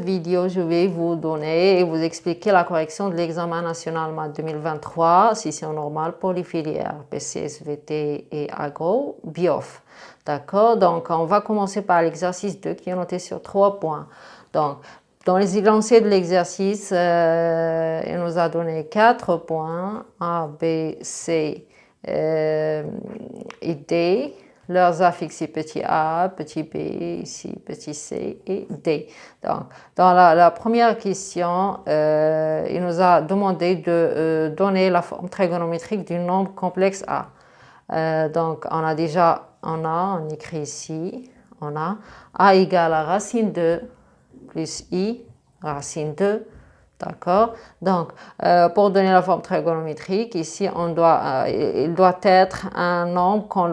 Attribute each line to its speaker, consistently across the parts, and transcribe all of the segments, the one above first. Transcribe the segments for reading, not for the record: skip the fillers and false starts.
Speaker 1: Vidéo, je vais vous donner et vous expliquer la correction de l'examen national maths 2023, session normale pour les filières PCSVT et Agro, BIOF. D'accord? Donc, on va commencer par l'exercice 2 qui est noté sur 3 points. Donc, dans les énoncés de l'exercice, il nous a donné 4 points, A, B, C et D. Leurs affixés petit a, petit b, ici petit c et d. Donc, dans la première question, il nous a demandé de donner la forme trigonométrique du nombre complexe a. Donc, on écrit ici, on a égale à racine 2 plus i racine 2. D'accord? Donc, pour donner la forme trigonométrique, ici, il doit être un nombre qu'on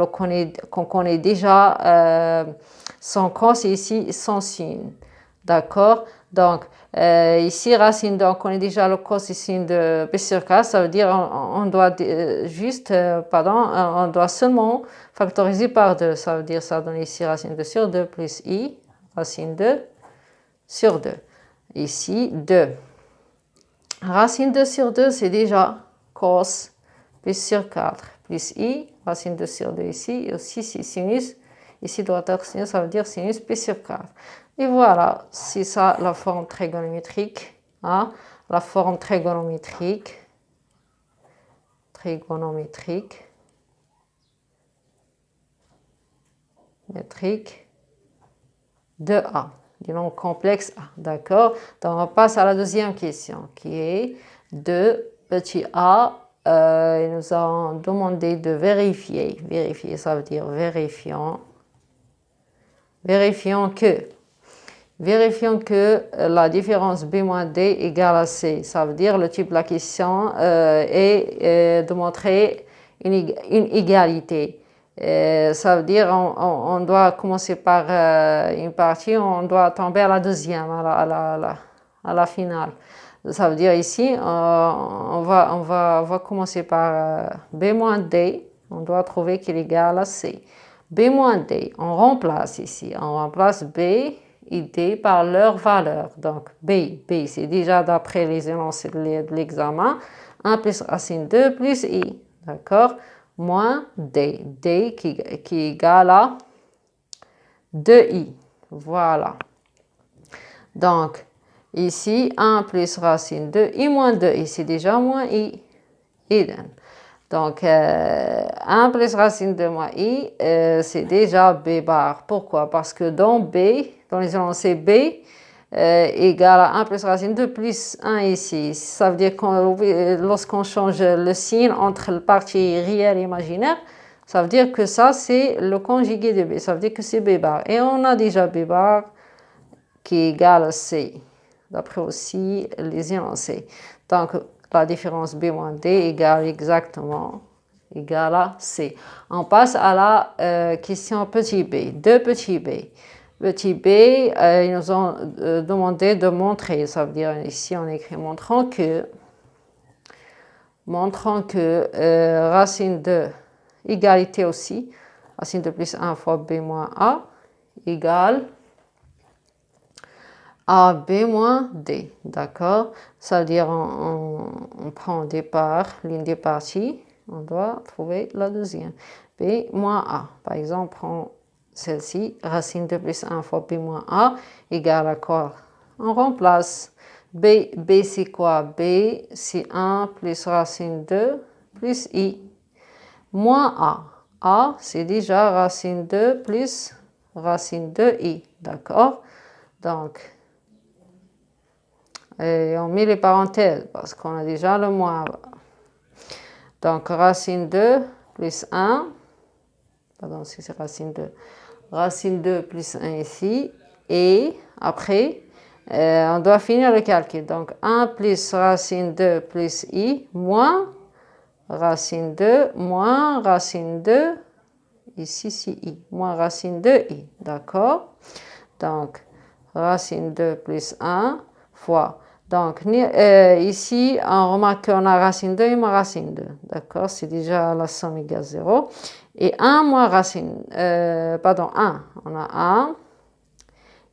Speaker 1: connaît déjà son cos et ici son sin. D'accord? Donc, ici, racine 2, on connaît déjà le cos et sin de b sur k, ça veut dire on doit on doit seulement factoriser par 2. Ça veut dire ça donne ici racine 2 sur 2 plus i, racine 2 sur 2. Ici, 2. Racine 2 sur 2, c'est déjà cos plus sur 4 plus i, racine 2 sur 2 ici, et aussi sinus, ici doit être sinus, ça veut dire sinus plus sur 4. Et voilà, c'est ça la forme trigonométrique. Hein? La forme trigonométrique de A, du nombre complexe A, d'accord? Donc on passe à la deuxième question qui est de petit a, ils nous ont demandé de vérifier, ça veut dire vérifiant que la différence B moins D égale à C, ça veut dire le type de la question est de montrer une égalité. Ça veut dire on doit commencer par une partie, on doit tomber à la deuxième, à la finale. Ça veut dire ici, on va commencer par B moins D, on doit trouver qu'il est égal à C. B moins D, on remplace ici, on remplace B et D par leur valeur. Donc B c'est déjà d'après les énoncés de l'examen, 1 plus racine 2 plus I, d'accord? Moins D qui est égal à 2i. Voilà. Donc, ici, 1 plus racine 2i moins 2i, c'est déjà moins i. Idem. Donc, 1 plus racine 2 moins i, c'est déjà b bar. Pourquoi? Parce que dans les énoncés b, égale à 1 plus racine 2 plus 1 ici. Ça veut dire que lorsqu'on change le signe entre la partie réelle et imaginaire, ça veut dire que ça, c'est le conjugué de b. Ça veut dire que c'est b bar. Et on a déjà b bar qui est égal à c, d'après aussi les énoncés. Donc, la différence b moins d égale exactement égale à c. On passe à la question petit b. De petit b. Petit b, ils nous ont demandé de montrer, ça veut dire ici on écrit montrant que racine de égalité aussi, racine de plus 1 fois b moins a égale a b moins d, d'accord? Ça veut dire on prend au départ l'une des parties, on doit trouver la deuxième. B moins a, par exemple, on prend celle-ci, racine de plus 1 fois b moins a égale à quoi? On remplace. B c'est quoi? B c'est 1 plus racine 2 plus i. Moins a. A c'est déjà racine 2 plus racine 2i, d'accord? Donc, et on met les parenthèses parce qu'on a déjà le moins. Donc, racine 2 plus 1, pardon, c'est racine 2. Racine 2 plus 1 ici. Et après, on doit finir le calcul. Donc, 1 plus racine 2 plus i moins racine 2 moins racine 2, ici c'est i, moins racine 2i, d'accord? Donc, racine 2 plus 1 fois. Donc, ici, on remarque qu'on a racine 2 et moins racine 2. D'accord? C'est déjà la somme égale 0. Et 1 moins racine, 1. On a 1.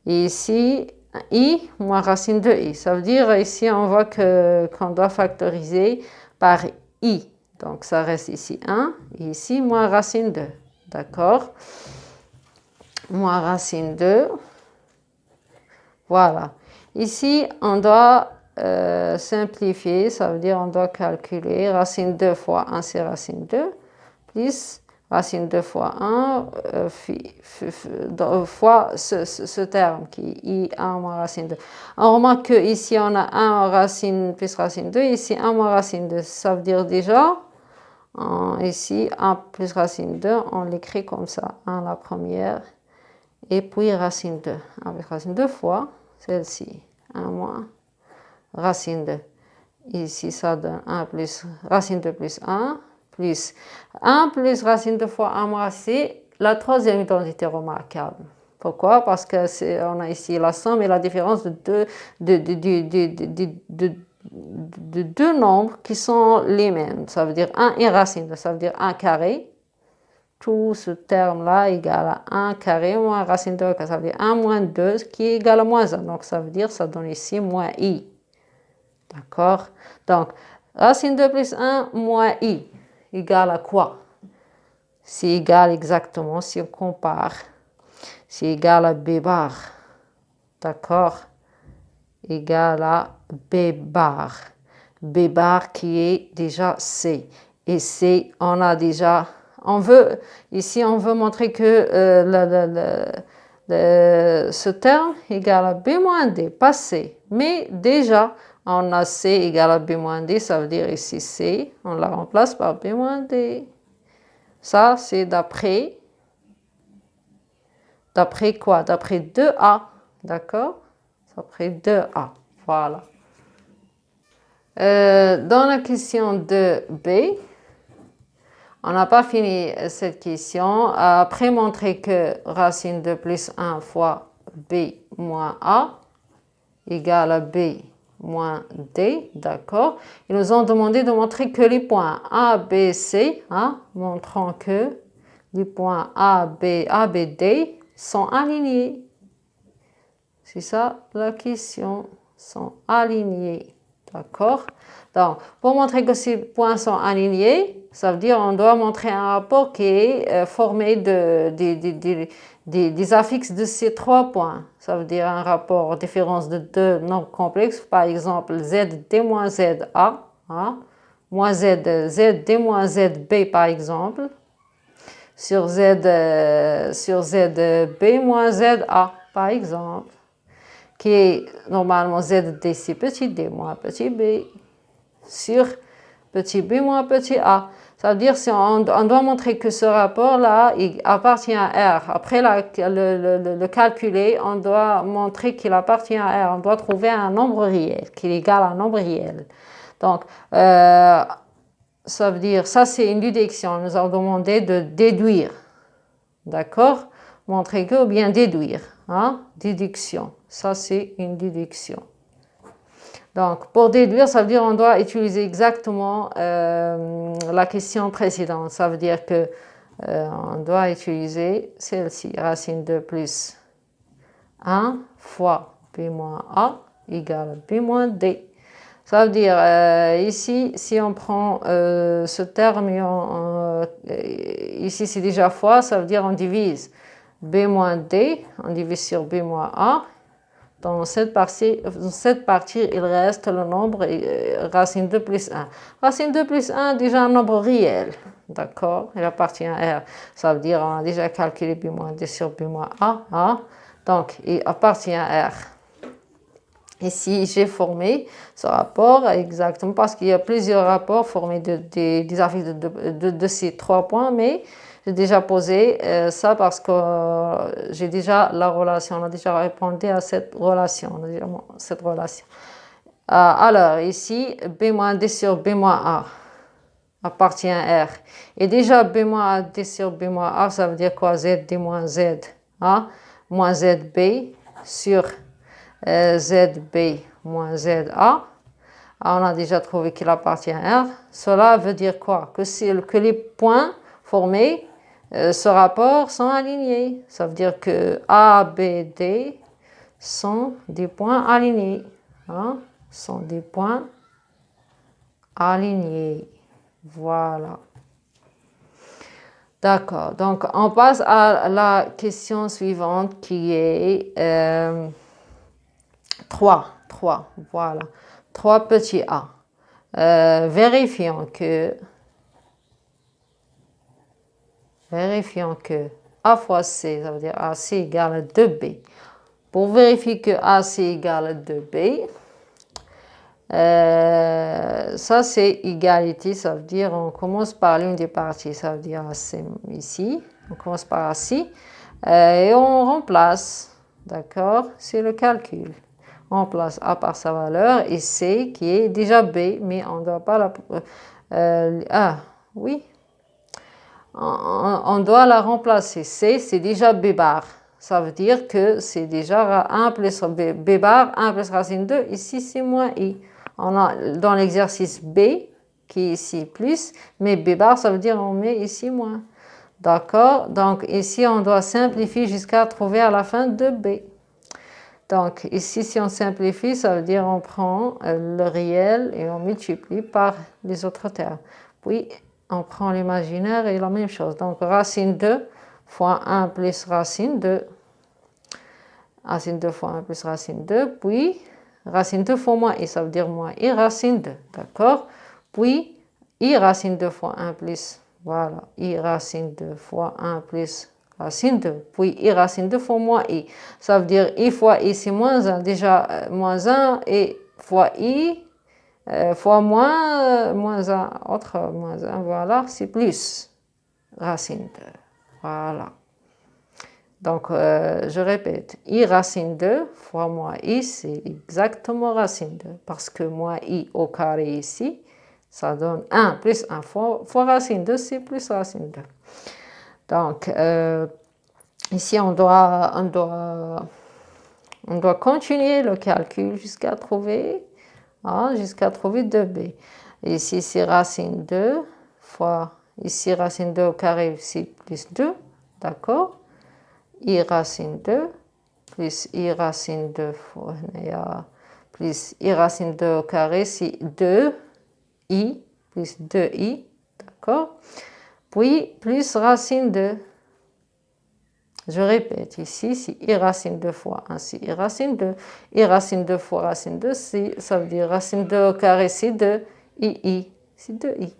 Speaker 1: Et ici, I moins racine de I. Ça veut dire ici on voit qu'on doit factoriser par I. Donc ça reste ici 1 et ici moins racine 2. D'accord? Moins racine 2. Voilà. Ici on doit simplifier, ça veut dire on doit calculer racine 2 fois 1 c'est racine 2 plus racine 2 fois 1 fois ce terme qui est I1 moins racine 2. On remarque qu'ici on a 1 racine plus racine 2, ici 1 moins racine 2. Ça veut dire déjà, ici 1 plus racine 2, on l'écrit comme ça. 1 la première et puis racine 2. 1 plus racine 2 fois celle-ci. 1 moins racine 2. Ici ça donne 1 plus racine 2 plus 1. Plus 1 plus racine 2 fois 1 moins, c'est la troisième identité remarquable. Pourquoi? Parce qu'on a ici la somme et la différence de deux nombres qui sont les mêmes. Ça veut dire 1 et racine 2, ça veut dire 1 carré. Tout ce terme-là égale à 1 carré moins racine 2, ça veut dire 1 moins 2 qui est égal à moins 1. Donc ça veut dire, ça donne ici moins I. D'accord? Donc, racine 2 plus 1 moins I. Égal à quoi? C'est égal exactement, si on compare, c'est égal à B bar. D'accord? Égal à B bar. B bar qui est déjà C. Et C, on a déjà, ici on veut montrer que ce terme égal à B moins D, pas C. Mais déjà, on a C égale à B moins D, ça veut dire ici C, on la remplace par B moins D. Ça, c'est d'après quoi? D'après 2A, d'accord? D'après 2A, voilà. Dans la question de B, on n'a pas fini cette question. Après montrer que racine de plus 1 fois B moins A égale à B moins D, d'accord. Ils nous ont demandé de montrer que les points A, B, C, montrant que les points A, B, D sont alignés. C'est ça la question, sont alignés, d'accord. Donc, pour montrer que ces points sont alignés, ça veut dire qu'on doit montrer un rapport qui est formé des affixes de ces trois points. Ça veut dire un rapport différence de deux nombres complexes, par exemple ZD moins ZA, moins ZD moins ZB par exemple, sur ZB moins ZA par exemple, qui est normalement ZD c'est petit d moins petit b, sur petit b moins petit a. Ça veut dire qu'on doit montrer que ce rapport-là appartient à R. Après le calculer, on doit montrer qu'il appartient à R. On doit trouver un nombre réel, qui est égal à un nombre réel. Donc, ça veut dire, ça c'est une déduction. On nous a demandé de déduire. D'accord? Montrer que ou bien déduire. Déduction. Ça c'est une déduction. Donc, pour déduire, ça veut dire qu'on doit utiliser exactement la question précédente. Ça veut dire que on doit utiliser celle-ci, racine de plus 1 fois B moins A égale B moins D. Ça veut dire, ici, si on prend ce terme, ici c'est déjà fois, ça veut dire on divise B moins D, on divise sur B moins A. Dans cette partie, il reste le nombre racine 2 plus 1. Racine 2 plus 1, déjà un nombre réel. D'accord? Il appartient à R. Ça veut dire qu'on a déjà calculé B moins D sur B moins A. Donc, il appartient à R. Ici, j'ai formé ce rapport exactement parce qu'il y a plusieurs rapports formés des affixes de ces trois points, mais j'ai déjà posé ça parce que j'ai déjà la relation, on a déjà répondu à cette relation. Alors, ici, B-D sur B-A appartient à R. Et déjà, B-D sur B-A, ça veut dire quoi? ZD moins Z, moins ZB sur ZB moins ZA. On a déjà trouvé qu'il appartient à R. Cela veut dire quoi? Que les points formés, ce rapport, sont alignés. Ça veut dire que A, B, D sont des points alignés. Hein, sont des points alignés. Voilà. D'accord. Donc, on passe à la question suivante qui est 3. Voilà. 3 petits a. Vérifions que A fois C, ça veut dire AC égale 2B. Pour vérifier que AC égale 2B, ça c'est égalité, ça veut dire on commence par l'une des parties, ça veut dire AC ici, on commence par AC et on remplace, d'accord, c'est le calcul. On remplace A par sa valeur et C qui est déjà B, mais on ne doit pas la... oui, on doit la remplacer. C, c'est déjà B bar. Ça veut dire que c'est déjà 1 plus B bar, 1 plus racine 2. Ici, c'est moins I. On a dans l'exercice B, qui est ici plus, mais B bar, ça veut dire on met ici moins. D'accord? Donc, ici, on doit simplifier jusqu'à trouver à la fin de B. Donc, ici, si on simplifie, ça veut dire on prend le réel et on multiplie par les autres termes. Puis, on prend l'imaginaire et la même chose. Donc, racine 2 fois 1 plus racine 2. Racine 2 fois 1 plus racine 2. Puis, racine 2 fois moins i, ça veut dire moins i racine 2. D'accord? Puis, i racine 2 fois 1 plus, voilà, i racine 2 fois 1 plus racine 2. Puis, i racine 2 fois moins i. Ça veut dire i fois i, c'est moins 1. Déjà, moins 1 et fois i. Fois moins 1, autre moins 1, voilà, c'est plus racine 2. Voilà. Donc, je répète, i racine 2 fois moins i, c'est exactement racine 2. Parce que moins i au carré ici, ça donne 1 plus 1 fois racine 2, c'est plus racine 2. Donc, ici, on doit continuer le calcul jusqu'à trouver 2b. Ici, c'est racine 2 fois, ici, racine 2 au carré, c'est plus 2, d'accord? I racine 2 plus I racine 2 fois, plus I racine 2 au carré, c'est 2i plus 2i, d'accord? Puis, plus racine 2. Je répète, ici, c'est I racine 2 fois 1, c'est I racine 2. I racine 2 fois racine 2, ça veut dire racine 2 au carré, c'est 2. I, c'est 2i.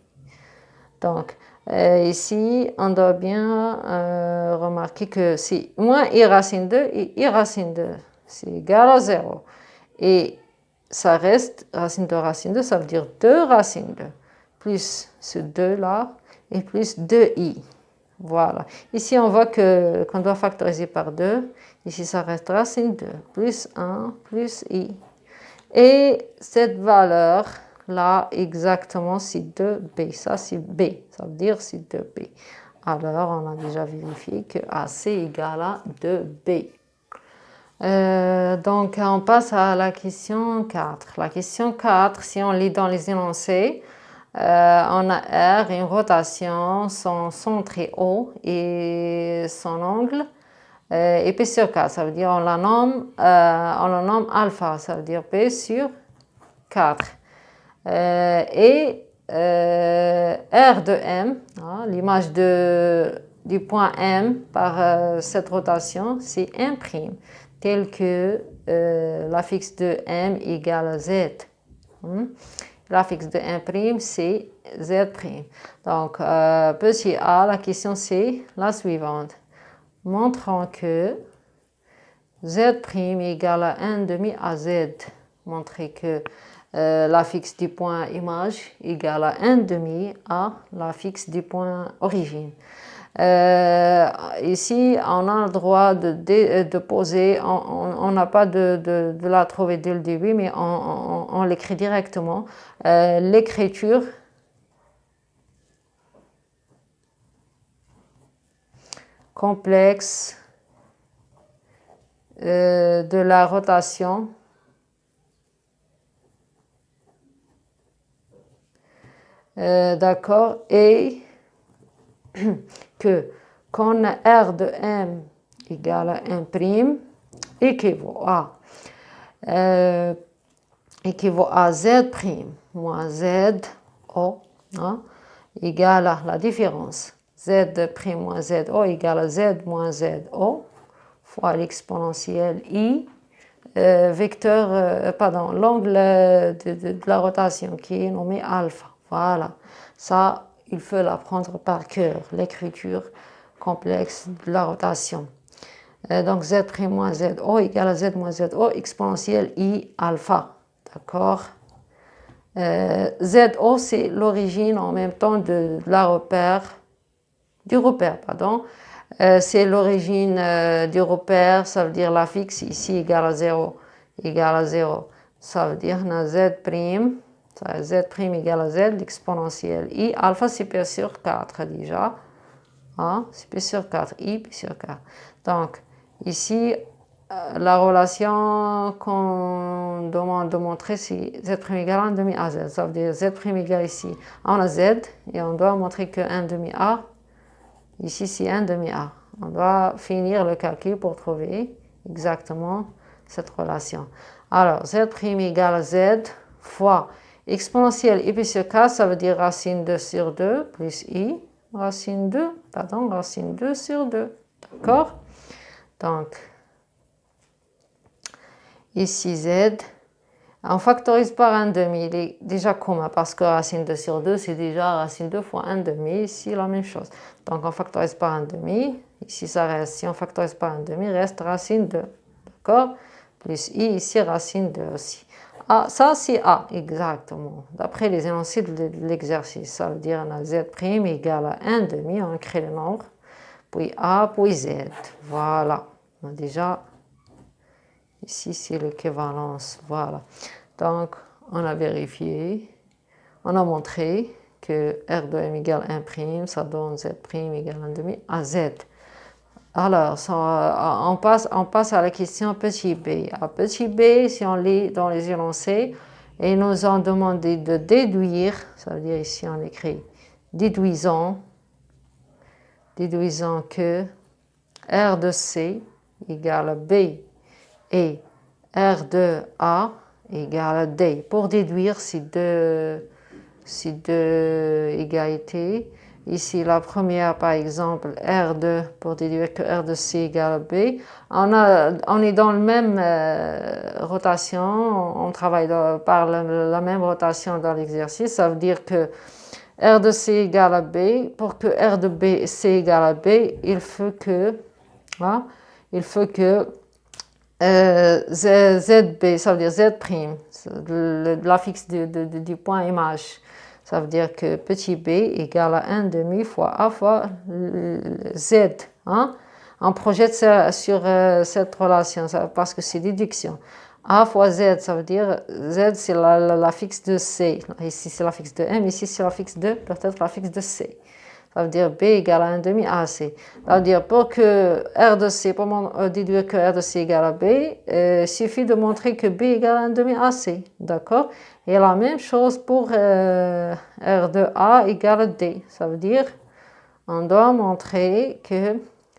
Speaker 1: Donc, ici, on doit bien remarquer que c'est moins I racine 2 et I racine 2. C'est égal à 0. Et ça reste racine 2, ça veut dire 2 racine 2. Plus ce 2 là et plus 2i. Voilà. Ici, on voit qu'on doit factoriser par 2. Ici, ça reste racine 2, plus 1, plus i. Et cette valeur-là, exactement, c'est 2b. Ça, c'est b. Ça veut dire c'est 2b. Alors, on a déjà vérifié que AC égale à 2b. Donc, on passe à la question 4. La question 4, si on lit dans les énoncés, on a R, une rotation, son centre est O et son angle est P sur K. Ça veut dire on le nomme alpha, ça veut dire P sur 4. Et R de M, l'image du point M par cette rotation, c'est M', tel que l'affixe de M égale à Z. L'affixe de M', c'est Z'. Donc, petit a, la question c'est la suivante. Montrons que Z' égale à 1,5 à Z. Montrez que l'affixe du point image égale à 1,5 à l'affixe du point origine. Ici, on a le droit de poser, on n'a pas de la trouver dès le début, mais on l'écrit directement. L'écriture complexe de la rotation d'accord, et que quand R de M égale à 1', équivaut à Z' moins Z O, hein, égale à la différence. Z' moins Z O égale à Z moins Z O fois l'exponentielle I, l'angle de la rotation qui est nommé alpha. Voilà, ça, il faut l'apprendre par cœur, l'écriture complexe de la rotation. Donc Z' moins Z O égale à Z moins Z O exponentielle I alpha. D'accord? ZO, c'est l'origine en même temps du repère, pardon. C'est l'origine du repère, ça veut dire la fixe ici égale à 0, Ça veut dire que Z' égale à Z, l'exponentielle I. Alpha, c'est P sur 4 déjà. Hein? C'est P sur 4, I, P sur 4. Donc, ici, la relation qu'on demande de montrer, c'est Z' égale à 1 demi A Z. Ça veut dire Z' égale ici. On a Z et on doit montrer que 1 demi A, ici c'est 1 demi A. On doit finir le calcul pour trouver exactement cette relation. Alors, Z' égale à Z fois exponentielle I sur 4, ça veut dire racine 2 sur 2 plus I, racine 2 sur 2. D'accord? Donc, ici Z, on factorise par 1 demi, il est déjà commun parce que racine 2 sur 2, c'est déjà racine 2 fois 1 demi, ici la même chose. Donc on factorise par 1 demi, ici ça reste, si on factorise par 1 demi, reste racine 2, d'accord? Plus I, ici racine 2 aussi. Ah, ça c'est A, exactement, d'après les énoncés de l'exercice. Ça veut dire on a Z' égale à 1 demi, on crée le nombre, puis A, puis Z, voilà. On a déjà... Ici, c'est l'équivalence, voilà. Donc, on a vérifié, on a montré que R de M égale 1', ça donne Z' égale 1 demi à Z. Alors, on passe à la question petit b. À petit b, si on lit dans les énoncés, ils nous ont demandé de déduire, ça veut dire ici on écrit déduisant que R de C égale B et R de A égale à D. Pour déduire ces deux égalités, ici la première par exemple, pour déduire que R de C égale à B, on est dans la même rotation, on travaille par la même rotation dans l'exercice, ça veut dire que R de C égale à B, pour que R de B C égale à B, il faut que ZB, ça veut dire Z', la fixe du point image. Ça veut dire que petit b égale à 1 demi fois A fois Z. Hein? On projette ça sur cette relation parce que c'est déduction. A fois Z, ça veut dire Z c'est la fixe de C. Ici c'est la fixe de M, ici c'est la fixe de, peut-être la fixe de C. Ça veut dire B égale à 1 demi AC. Ça veut dire pour que R de C, pour déduire que R de C égale à B, il suffit de montrer que B égale à 1 demi AC. D'accord? Et la même chose pour R de A égale à D. Ça veut dire on doit montrer que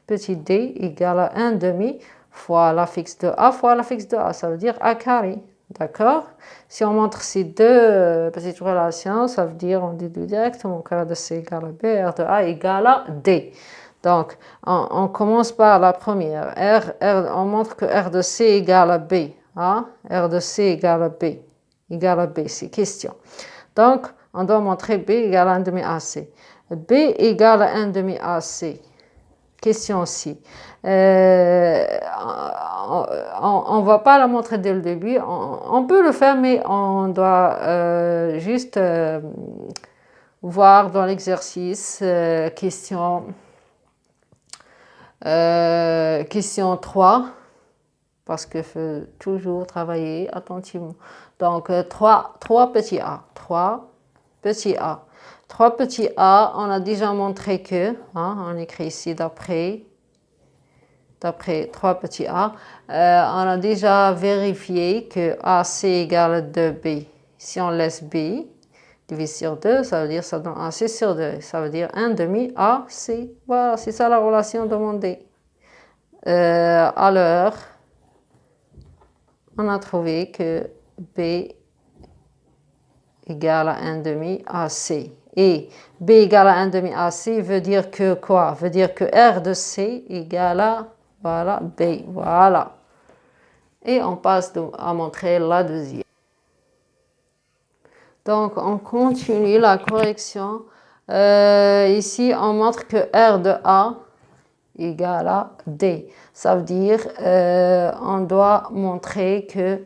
Speaker 1: petit d égale à 1 demi fois la fixe de A fois la fixe de A. Ça veut dire A carré. D'accord? Si on montre ces deux petites relations, ça veut dire on déduit directement que R de C égale à B, R de A égale à D. Donc, on commence par la première. On montre que R de C égale à B. Hein? R de C égale à B, c'est question. Donc, on doit montrer B égale à 1 demi AC. B égale à 1 demi AC. Question aussi. On ne va pas la montrer dès le début. On peut le faire, mais on doit juste voir dans l'exercice question 3, parce qu'il faut toujours travailler attentivement. Donc, 3 petits a. 3 petits a. 3 petits a, on a déjà montré que, on écrit ici d'après 3 petits a, on a déjà vérifié que AC égale à 2B. Si on laisse B divisé sur 2, ça veut dire ça donne AC sur 2. Ça veut dire 1 demi AC. Voilà, c'est ça la relation demandée. Alors, on a trouvé que B égale à 1 demi AC. Et B égale à 1 demi AC veut dire que quoi? Veut dire que R de C égale à, voilà, B. Voilà. Et on passe à montrer la deuxième. Donc, on continue la correction. Ici, on montre que R de A égale à D. Ça veut dire on doit montrer que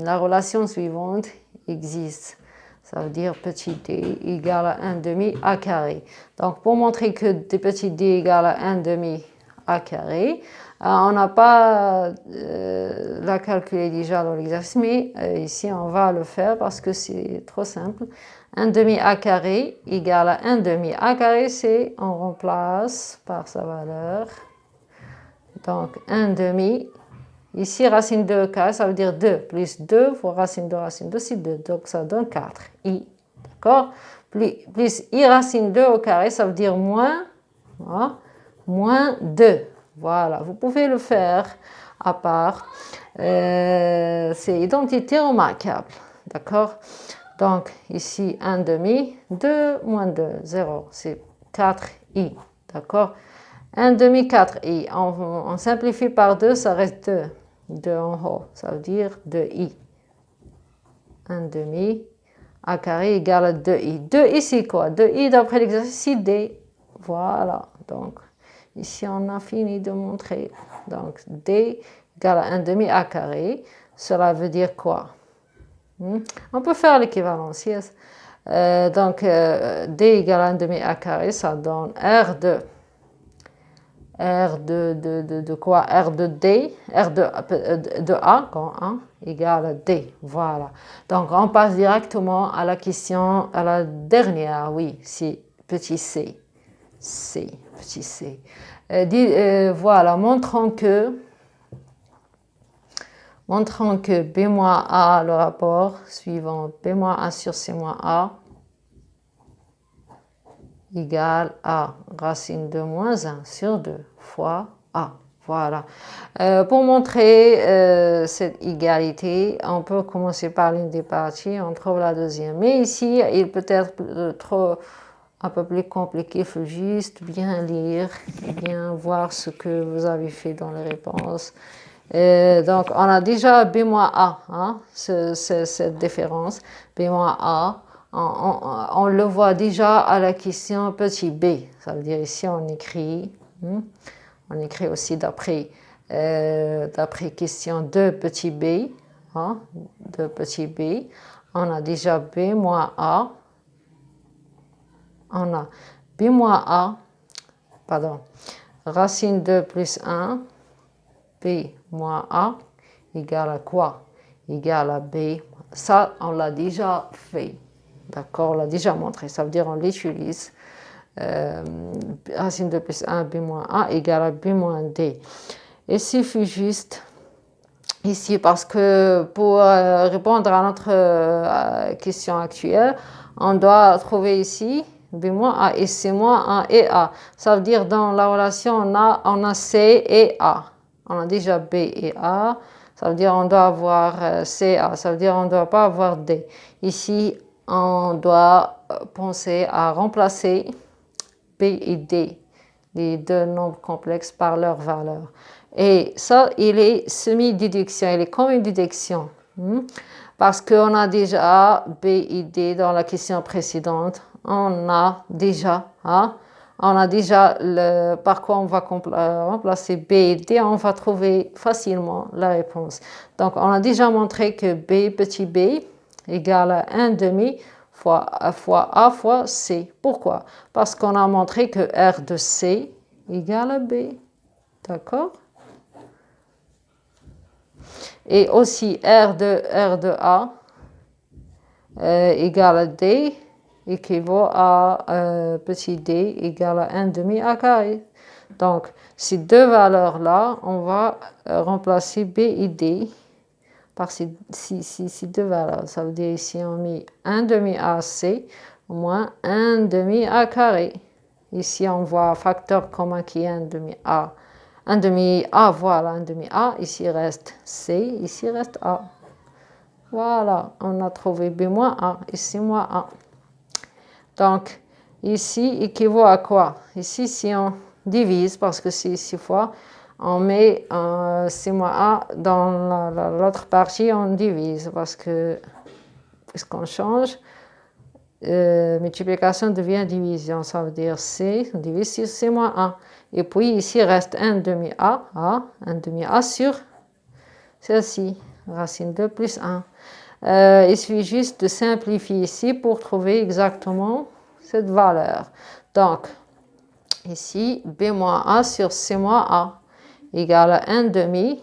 Speaker 1: la relation suivante existe. Ça veut dire petit d égale à 1 demi A carré. Donc, pour montrer que petit d égale à 1 demi A carré, on n'a pas la calculé déjà dans l'exercice, mais ici, on va le faire parce que c'est trop simple. 1 demi A carré égale à 1 demi A carré, c'est, on remplace par sa valeur. Donc, 1 demi. Ici, racine de k, ça veut dire 2. Plus 2 fois racine de, c'est 2. Donc, ça donne 4. I. D'accord? Plus i racine 2 au carré, ça veut dire moins, voilà, moins 2. Voilà. Vous pouvez le faire à part. C'est identité remarquable. D'accord? Donc, ici, 1 demi, 2 moins 2, 0. C'est 4i. D'accord? 1 demi 4i. On simplifie par 2, ça reste 2. 2 en haut, ça veut dire 2i. 1 demi A carré égale à 2i. 2i, c'est quoi? 2i, d'après l'exercice, c'est d. Voilà. Donc, ici, on a fini de montrer. Donc, d égale à 1 demi A carré. Cela veut dire quoi? On peut faire l'équivalence, yes. Donc, d égale à 1 demi A carré, ça donne R de quoi? R de D, R de A, quand 1 égale à D. Voilà. Donc, on passe directement à la question, à la dernière, oui, c'est petit c. C, petit c. Voilà, montrons que B-A, le rapport suivant, B-A sur C-A, égale à racine de moins 1 sur 2 fois A. Voilà. Pour montrer cette égalité, on peut commencer par l'une des parties, on trouve la deuxième. Mais ici, il peut être un peu plus compliqué, il faut juste bien lire, bien voir ce que vous avez fait dans les réponses. Donc, on a déjà B-A, hein, cette différence, B-A. On le voit déjà à la question petit b. Ça veut dire ici on écrit aussi d'après question 2 petit b. Hein, 2 petit b. On a déjà b moins a. On a b moins a. Pardon. Racine 2 plus 1. B moins a égale à quoi? Égale à b. Ça, on l'a déjà fait. D'accord, on l'a déjà montré. Ça veut dire on l'utilise. Racine 2 plus 1, b moins a égale à b moins d. Il suffit juste ici parce que pour répondre à notre question actuelle, on doit trouver ici b moins a et c moins a et a. Ça veut dire dans la relation, on a c et a. On a déjà b et a. Ça veut dire on doit avoir c, a. Ça veut dire on ne doit pas avoir d. Ici, on doit penser à remplacer B et D, les deux nombres complexes, par leur valeur. Et ça, il est semi-déduction, il est comme une déduction. Parce qu'on a déjà B et D dans la question précédente. On a déjà par quoi on va remplacer B et D, on va trouver facilement la réponse. Donc, on a déjà montré que B, petit b, égale à 1 demi fois A fois C. Pourquoi? Parce qu'on a montré que R de C égale à B. D'accord? Et aussi R de A égale à D équivaut à petit d égale à 1 demi A carré. Donc, ces deux valeurs-là, on va remplacer B et D par ces deux valeurs. Ça veut dire ici on met 1 demi AC moins 1 demi A carré. Ici on voit un facteur commun qui est 1 demi A. 1 demi A, voilà, 1 demi A. Ici reste C, ici reste A. Voilà, on a trouvé B moins A, ici moins A. Donc, ici équivaut à quoi? Ici, si on divise, parce que c'est 6 fois, on met C moins A dans l'autre partie, on divise, parce que, puisqu'on change, multiplication devient division, ça veut dire C, on divise sur C moins A. Et puis, ici reste 1 demi A, 1 demi A sur celle-ci, racine 2 plus 1. Il suffit juste de simplifier ici pour trouver exactement cette valeur. Donc, ici, B moins A sur C moins A égale à 1 demi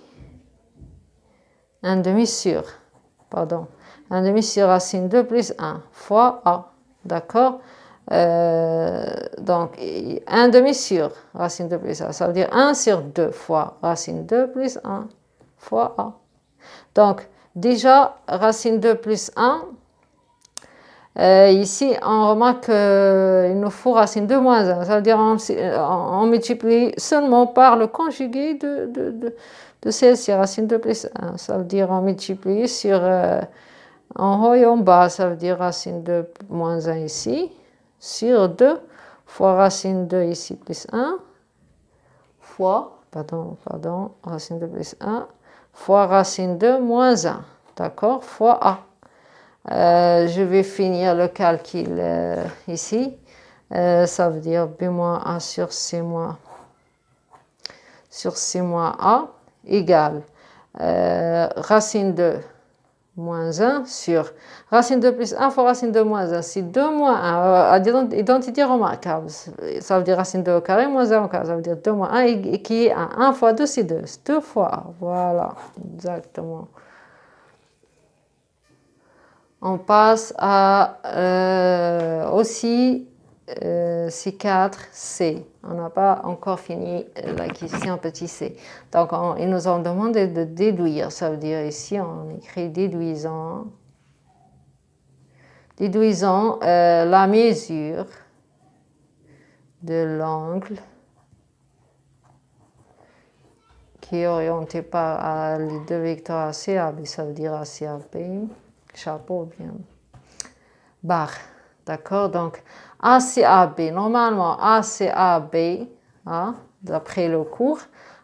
Speaker 1: sur, 1 demi sur racine 2 plus 1 fois A. D'accord? Donc, 1 demi sur racine 2 plus 1, ça veut dire 1 sur 2 fois racine 2 plus 1 fois A. Donc, déjà, racine 2 plus 1, ici, on remarque qu'il nous faut racine 2 moins 1. Ça veut dire on multiplie seulement par le conjugué de celle-ci, racine 2 plus 1. Ça veut dire on multiplie sur en haut et en bas. Ça veut dire racine 2 moins 1 ici, sur 2 fois racine 2 ici plus 1, fois, racine 2 plus 1, fois racine 2 moins 1. D'accord? Fois A. Je vais finir le calcul ici. Ça veut dire B moins A sur C moins A égale racine 2 moins 1 sur racine 2 plus 1 fois racine 2 moins 1. C'est 2 moins 1, identité remarquable. Ça veut dire racine 2 au carré moins 1 au carré. Ça veut dire 2 moins 1 et qui est 1. 1 fois 2, c'est 2. C'est 2 fois A. Voilà, exactement. On passe à aussi C4C. On n'a pas encore fini la question petit c. Donc, ils nous ont demandé de déduire. Ça veut dire ici, on écrit déduisant. Déduisant la mesure de l'angle qui est orienté par les deux vecteurs AC, AB, ça veut dire AC, AB. Chapeau bien. Barre. D'accord? Donc, ACAB. Normalement, ACAB, hein, d'après le cours,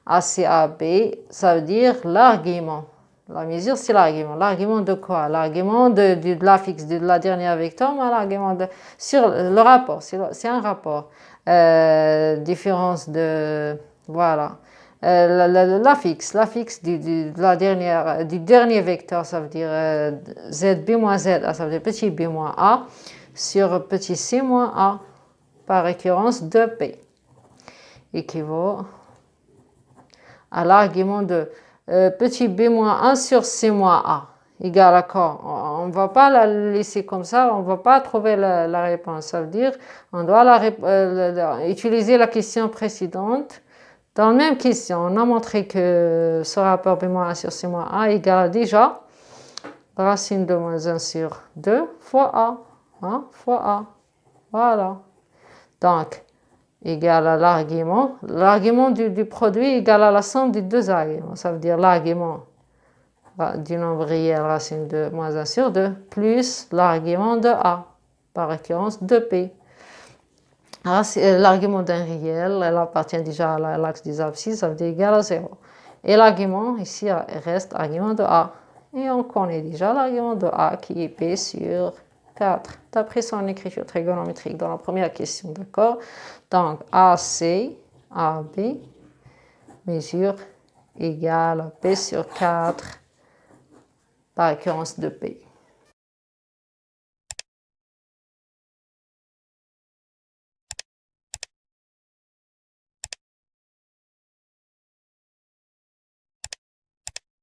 Speaker 1: ACAB, ça veut dire l'argument. La mesure, c'est l'argument. L'argument de quoi? L'argument de la fixe, de la dernière vecteur, mais l'argument sur le rapport. C'est un rapport. Différence de... Voilà. La fixe du dernier vecteur, ça veut dire ZB moins Z, ça veut dire petit b moins A sur petit c moins A par récurrence de P équivaut à l'argument de petit b moins 1 sur c moins A égale à quoi? On ne va pas la laisser comme ça, on ne va pas trouver la réponse. Ça veut dire on doit utiliser la question précédente. Dans la même question, on a montré que ce rapport B-1 sur C-A égale déjà racine de moins 1 sur 2 fois A. Hein, fois A. Voilà. Donc, égal à l'argument. L'argument du produit égale à la somme des deux arguments. Ça veut dire l'argument du nombre réel racine de moins 1 sur 2 plus l'argument de A par récurrence de P. L'argument d'un réel, elle appartient déjà à l'axe des abscisses, ça veut dire égal à 0. Et l'argument, ici, reste argument de A. Et on connaît déjà l'argument de A qui est P sur 4, d'après son écriture trigonométrique dans la première question, d'accord? Donc, AC, AB, mesure égale à P sur 4 par récurrence de P.